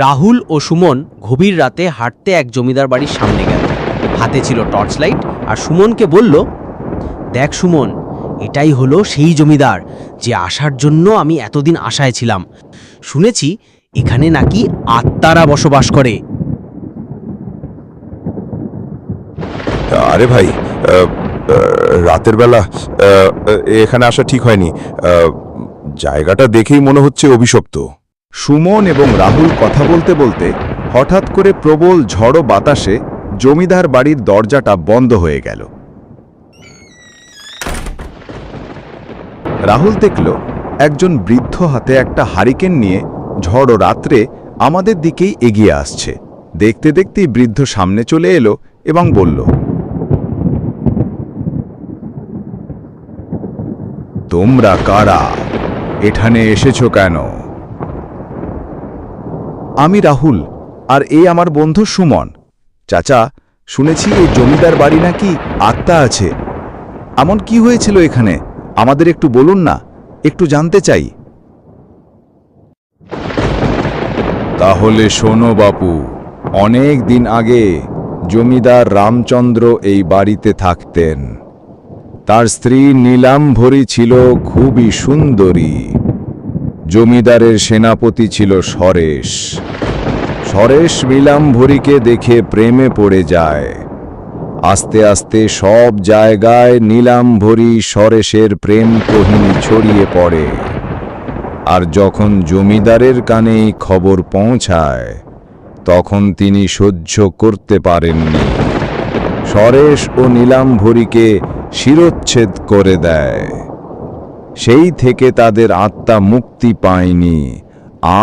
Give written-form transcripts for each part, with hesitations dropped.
রাহুল ও সুমন গভীর রাতে হাঁটতে এক জমিদার বাড়ির সামনে গেল। হাতে ছিল টর্চ লাইট আর সুমনকে বলল, দেখ সুমন, এটাই হলো সেই জমিদার যে আসার জন্য আমি এতদিন আশায় ছিলাম। শুনেছি এখানে নাকি আত্মারা বসবাস করে। আরে ভাই, রাতের বেলা এখানে আসা ঠিক হয়নি। জায়গাটা দেখেই মনে হচ্ছে অভিশপ্ত। সুমন এবং রাহুল কথা বলতে বলতে হঠাৎ করে প্রবল ঝড়ো বাতাসে জমিদার বাড়ির দরজাটা বন্ধ হয়ে গেল। রাহুল দেখল একজন বৃদ্ধ হাতে একটা হারিকেন নিয়ে ঝড়ো রাত্রে আমাদের দিকেই এগিয়ে আসছে। দেখতে দেখতেই বৃদ্ধ সামনে চলে এলো এবং বলল, তোমরা কারা? এখানে এসেছো কেন? আমি রাহুল, আর এই আমার বন্ধু সুমন। চাচা, শুনেছি এই জমিদার বাড়ি নাকি আত্মা আছে। এমন কি হয়েছিল এখানে? আমাদের একটু বলুন না, একটু জানতে চাই। তাহলে শোনো বাপু, অনেক দিন আগে জমিদার রামচন্দ্র এই বাড়িতে থাকতেন। তার স্ত্রী নীলাম্ভরী ছিল খুবই সুন্দরী। জমিদারের সেনাপতি ছিল সরেশ। সরেশ নীলাম্ভরীকে দেখে প্রেমে পড়ে যায়। আস্তে আস্তে সব জায়গায় নীলাম্ভরী সরেশের প্রেম কাহিনী ছড়িয়ে পড়ে। আর যখন জমিদারের কানে এই খবর পৌঁছায়, তখন তিনি সহ্য করতে পারেননি। সরেশ ও নীলাম্ভরীকে শিরচ্ছেদ করে দেয়। সেই থেকে তাদের আত্মা মুক্তি পায়নি।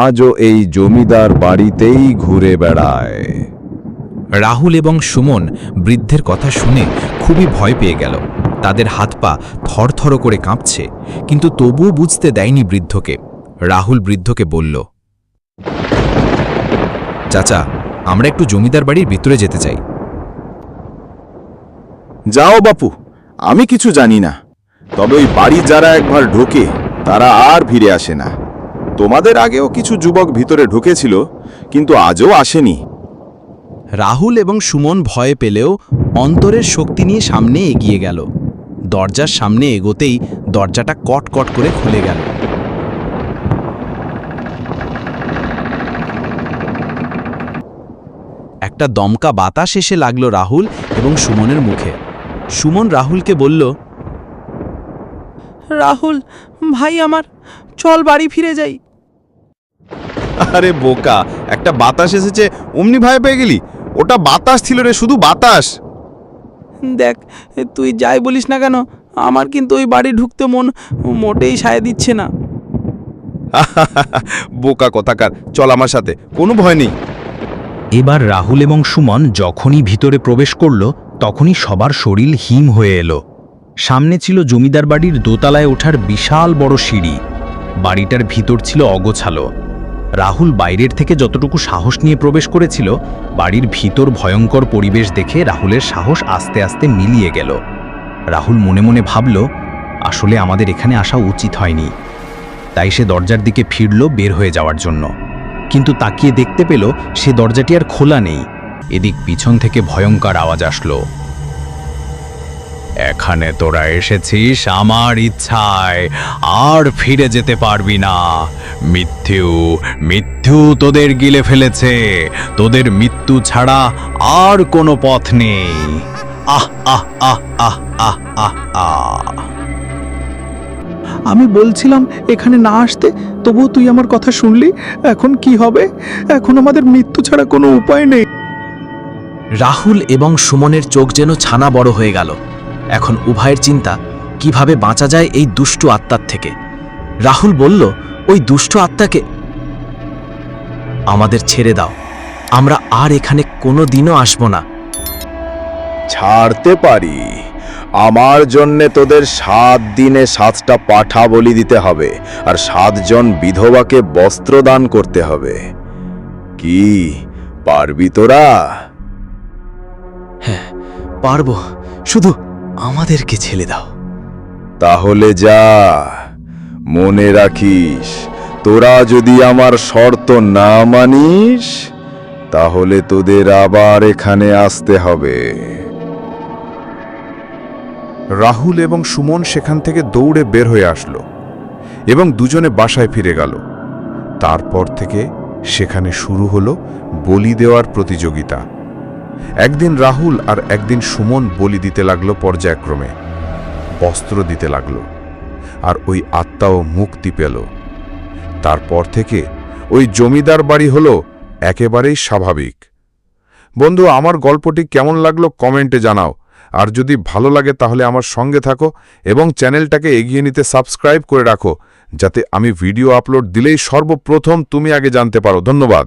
আজও এই জমিদার বাড়িতেই ঘুরে বেড়ায়। রাহুল এবং সুমন বৃদ্ধের কথা শুনে খুবই ভয় পেয়ে গেল। তাদের হাত পা থরথর করে কাঁপছে, কিন্তু তবুও বুঝতে দেয়নি বৃদ্ধকে। রাহুল বৃদ্ধকে বলল, চাচা, আমরা একটু জমিদার বাড়ির ভিতরে যেতে চাই। যাও বাপু, আমি কিছু জানি না। তবে ওই বাড়ি যারা একবার ঢোকে তারা আর ফিরে আসে না। তোমাদের আগেও কিছু যুবক ভিতরে ঢুকেছিল, কিন্তু আজও আসেনি। রাহুল এবং সুমন ভয় পেলেও অন্তরের শক্তি নিয়ে সামনে এগিয়ে গেল। দরজার সামনে এগোতেই দরজাটা কটকট করে খুলে গেল। একটা দমকা বাতাস এসে লাগলো রাহুল এবং সুমনের মুখে। সুমন রাহুলকে বলল, রাহুল ভাই আমার, চল বাড়ি ফিরে যাই। আরে বোকা, একটা বাতাস এসেছে অমনি ভয় পেয়ে গেলি? ওটা বাতাস ছিল রে, শুধু বাতাস। দেখ, তুই যাই বলিস না কেন, আমার কিন্তু ওই বাড়ি ঢুকতে মন মোটেই সায় দিচ্ছে না। বোকা কোথাকার, চল আমার সাথে, কোনো ভয় নেই। এবার রাহুল এবং সুমন যখনই ভিতরে প্রবেশ করল, তখনই সবার শরীর হিম হয়ে এলো। সামনে ছিল জমিদার বাড়ির দোতলায় ওঠার বিশাল বড় সিঁড়ি। বাড়িটার ভিতর ছিল অগোছালো। রাহুল বাইরের থেকে যতটুকু সাহস নিয়ে প্রবেশ করেছিল, বাড়ির ভিতর ভয়ঙ্কর পরিবেশ দেখে রাহুলের সাহস আস্তে আস্তে মিলিয়ে গেল। রাহুল মনে মনে ভাবল, আসলে আমাদের এখানে আসা উচিত হয়নি। তাই সে দরজার দিকে ফিরল বের হয়ে যাওয়ার জন্য, কিন্তু তাকিয়ে দেখতে পেল সে দরজাটি আর খোলা নেই। এদিক পিছন থেকে ভয়ঙ্কর আওয়াজ আসলো, এখানে তোরা এসেছিস আমার ইচ্ছায়, আর ফিরে যেতে পারবি না। মৃত্যু তোদের গিলে ফেলেছে। তোদের মৃত্যু ছাড়া আর কোনো পথ নেই। আহ আহ আহ আহ আহ আহ আহ। আমি বলছিলাম এখানে না আসতে, তবুও তুই আমার কথা শুনলি। এখন কি হবে? এখন আমাদের মৃত্যু ছাড়া কোনো উপায় নেই। রাহুল এবং সুমনের চোখ যেন ছানা বড় হয়ে গেল। এখন উভয়ের চিন্তা, কিভাবে বাঁচা যায় এই দুষ্ট আত্মার থেকে। রাহুল বলল, ওই দুষ্ট আত্মাকে আমাদের ছেড়ে দাও, আমরা আর এখানে কোনো দিনও আসব না। ছাড়তে পারি। আমার জন্যে তোদের 7 দিনে 7টা পাঠা বলি দিতে হবে, আর 7 জন বিধবাকে বস্ত্র দান করতে হবে। কি পারবি তোরা? হ্যাঁ পারবো, শুধু আমাদেরকে ছেড়ে দাও। তাহলে যা, মনে রাখিস তোরা যদি আমার শর্ত না মানিস তাহলে তোদের আবার এখানে আসতে হবে। রাহুল এবং সুমন সেখান থেকে দৌড়ে বের হয়ে আসলো এবং দুজনে বাসায় ফিরে গেল। তারপর থেকে সেখানে শুরু হলো বলি দেওয়ার প্রতিযোগিতা। একদিন রাহুল আর একদিন সুমন বলি দিতে লাগলো পর্যায়ক্রমে, অস্ত্র দিতে লাগলো, আর ওই আত্মাও মুক্তি পেল। তারপর থেকে ওই জমিদার বাড়ি হলো একেবারেই স্বাভাবিক। বন্ধু, আমার গল্পটি কেমন লাগলো কমেন্টে জানাও, আর যদি ভালো লাগে তাহলে আমার সঙ্গে থাকো এবং চ্যানেলটাকে এগিয়ে নিতে সাবস্ক্রাইব করে রাখো, যাতে আমি ভিডিও আপলোড দিলেই সর্বপ্রথম তুমি আগে জানতে পারো। ধন্যবাদ।